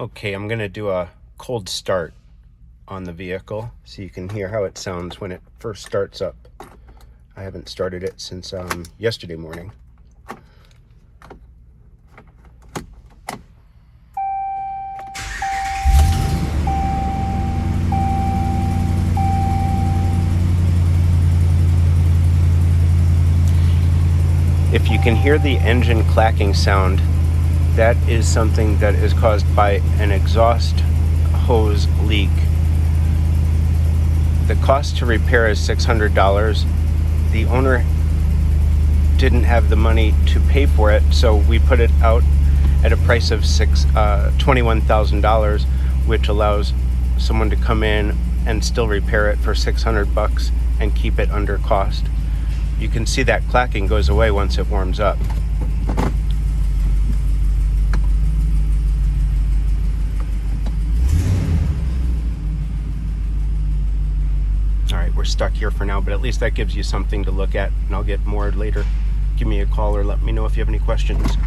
Okay, I'm gonna do a cold start on the vehicle so you can hear how it sounds when it first starts up. I haven't started it since yesterday morning. If you can hear the engine clacking sound, that is something that is caused by an exhaust hose leak. The cost to repair is $600. The owner didn't have the money to pay for it, so we put it out at a price of $21,000, which allows someone to come in and still repair it for $600 and keep it under cost. You can see that clacking goes away once it warms up. All right, we're stuck here for now, but at least that gives you something to look at, and I'll get more later. Give me a call or let me know if you have any questions.